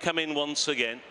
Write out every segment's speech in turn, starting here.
come in once again.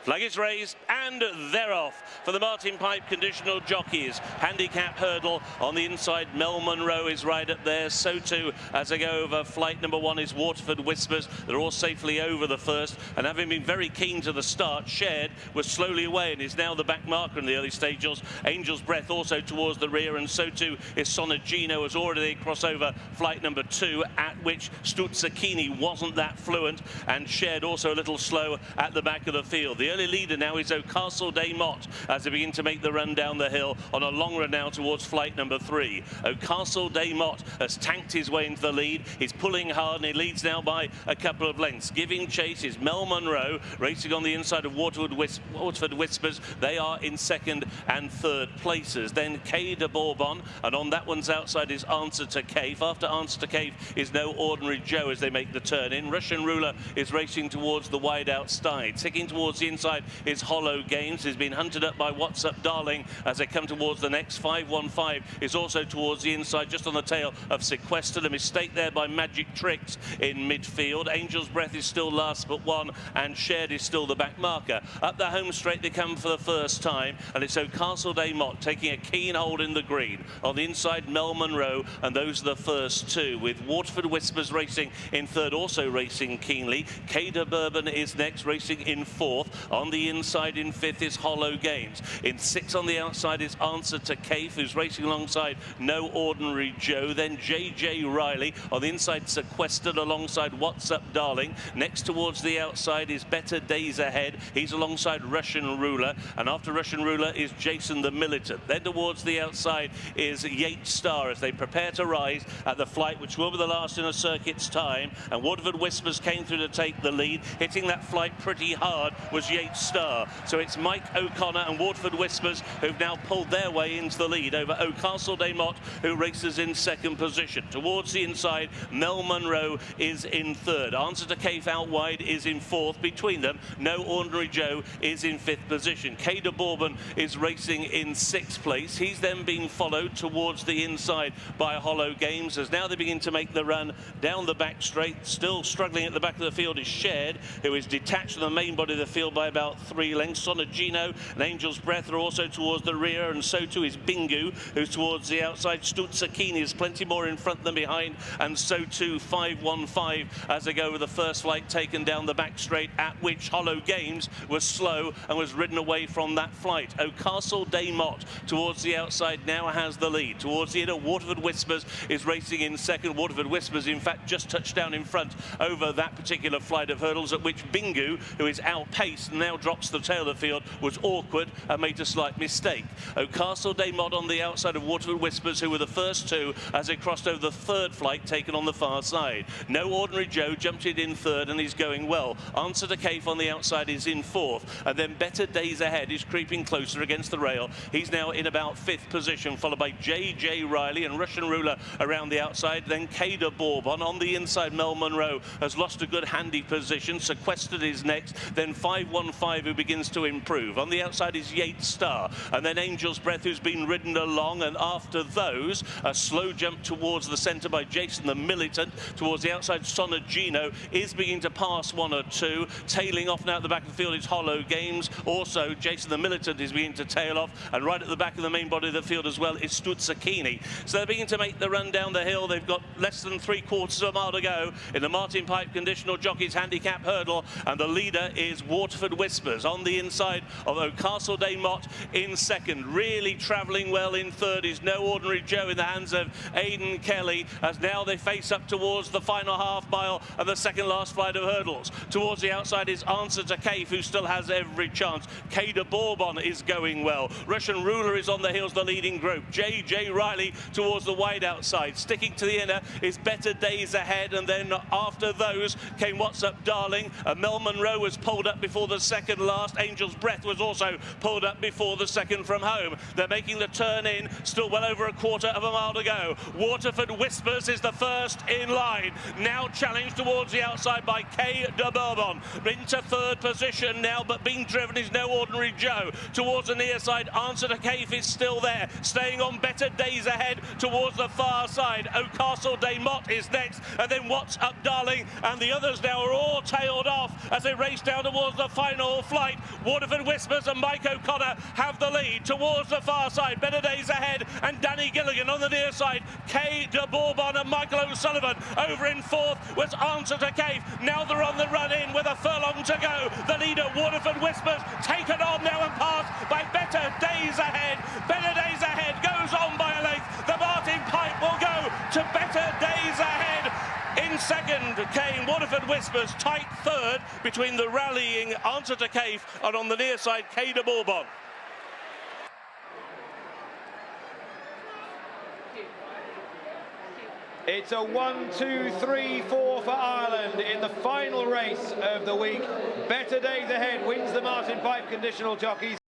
Flag is raised and they're off for the Martin Pipe Conditional Jockeys. Handicap hurdle on the inside. Mel Monroe is right up there. So too, as they go over, flight number 1 is Waterford Whispers. They're all safely over the first, and having been very keen to the start, Shared was slowly away and is now the back marker in the early stages. Angel's Breath also towards the rear, and so too is Sonagino, has already crossed over flight number 2, at which Stuzzachini wasn't that fluent, and Shared also a little slow at the back of the field. The early leader now is Ocastle Des Mottes as they begin to make the run down the hill on a long run now towards flight number 3. Ocastle Des Mottes has tanked his way into the lead. He's pulling hard and he leads now by a couple of lengths. Giving chase is Mel Monroe racing on the inside of Waterford Whispers. They are in second and third places. Then Kay de Bourbon, and on that one's outside is Answer to Cave. After Answer to Cave is No Ordinary Joe as they make the turn in. Russian Ruler is racing towards the wide outside. Ticking towards the inside is Hollow Games. He's been hunted up by What's Up Darling as they come towards the next. 515 is also towards the inside, just on the tail of Sequestered. A mistake there by Magic Tricks in midfield. Angel's Breath is still last but one, and Shared is still the back marker. Up the home straight they come for the first time, and it's Ocastle Des Mottes taking a keen hold in the green. On the inside, Mel Monroe, and those are the first two, with Waterford Whispers racing in third, also racing keenly. Kay de Bourbon is next, racing in fourth. On the inside in fifth is Hollow Games. In sixth on the outside is Answer to Cave, who's racing alongside No Ordinary Joe. Then J.J. Riley. On the inside, Sequestered alongside What's Up Darling. Next towards the outside is Better Days Ahead. He's alongside Russian Ruler. And after Russian Ruler is Jason the Militant. Then towards the outside is Yates Star as they prepare to rise at the flight, which will be the last in a circuit's time. And Waterford Whispers came through to take the lead. Hitting that flight pretty hard was Yates Star. So it's Mike O'Connor and Waterford Whispers who've now pulled their way into the lead over Ocastle Des Mottes, who races in second position. Towards the inside, Mel Monroe is in third. Answer to Cave out wide is in fourth. Between them, No Ordinary Joe is in fifth position. Kay de Bourbon is racing in sixth place. He's then being followed towards the inside by Hollow Games as now they begin to make the run down the back straight. Still struggling at the back of the field is Shared, who is detached from the main body of the field by about 3 lengths. Sonagino and Angel's Breath are also towards the rear, and so too is Bingu, who's towards the outside. Stuzzachini is plenty more in front than behind, and so too 515 as they go over the first flight taken down the back straight, at which Hollow Games was slow and was ridden away from that flight. Ocastle Des Mottes towards the outside now has the lead. Towards the inner, Waterford Whispers is racing in second. Waterford Whispers, in fact, just touched down in front over that particular flight of hurdles, at which Bingu, who is outpaced and now drops the tail of the field, was awkward and made a slight mistake. Ocastle Des Mottes on the outside of Waterford Whispers, who were the first two as they crossed over the third flight taken on the far side. No Ordinary Joe jumped in third and he's going well. Answer to Cave on the outside is in fourth, and then Better Days Ahead is creeping closer against the rail. He's now in about fifth position, followed by J.J. Riley and Russian Ruler around the outside. Then Kay de Bourbon. On the inside, Mel Monroe has lost a good handy position. Sequestered is next. Then 515, who begins to improve. On the outside is Yates Star, and then Angel's Breath, who's been ridden along, and after those, a slow jump towards the centre by Jason the Militant. Towards the outside, Sonagino is beginning to pass one or two. Tailing off now at the back of the field is Hollow Games. Also, Jason the Militant is beginning to tail off, and right at the back of the main body of the field as well is Stuzzachini. So they're beginning to make the run down the hill. They've got less than 3/4 of a mile to go in the Martin Pipe Conditional Jockeys Handicap hurdle, and the leader is Waterford Whispers. On the inside of Ocastle Des Mottes in second. Really travelling well in third is No Ordinary Joe in the hands of Aidan Kelly, as now they face up towards the final half mile of the second last flight of hurdles. Towards the outside is Answer to Cave, who still has every chance. Kay de Bourbon is going well. Russian Ruler is on the heels, the leading group. J.J. Riley towards the wide outside. Sticking to the inner is Better Days Ahead, and then after those came What's Up Darling. Mel Monroe was pulled up before the second last. Angel's Breath was also pulled up before the second from home. They're making the turn in, still well over a quarter of a mile to go. Waterford Whispers is the first in line, now challenged towards the outside by K de Bourbon. Into third position now, but being driven is no ordinary Joe. Towards the near side, Answer to Cave is still there, staying on Better Days Ahead towards the far side. O'Castle Day Mott is next, and then What's Up Darling, and the others now are all tailed off as they race down towards the final flight. Waterford Whispers and Mike O'Connor have the lead towards the far side. Better Days Ahead and Danny Gilligan on the near side. K de Bourbon and Michael O'Sullivan over in fourth was Answer to Cave. Now they're on the run in with a furlong to go. The leader, Waterford Whispers, taken on now and passed by Better Days Ahead. Better Days Ahead goes on by a length. The Martin Pipe will go to Better Days Ahead. In second came Waterford Whispers, tight third between the rallying Answer to Cave and on the near side K de Bourbon. It's a 1, 2, 3, 4 for Ireland in the final race of the week. Better Days Ahead wins the Martin Pipe Conditional Jockeys.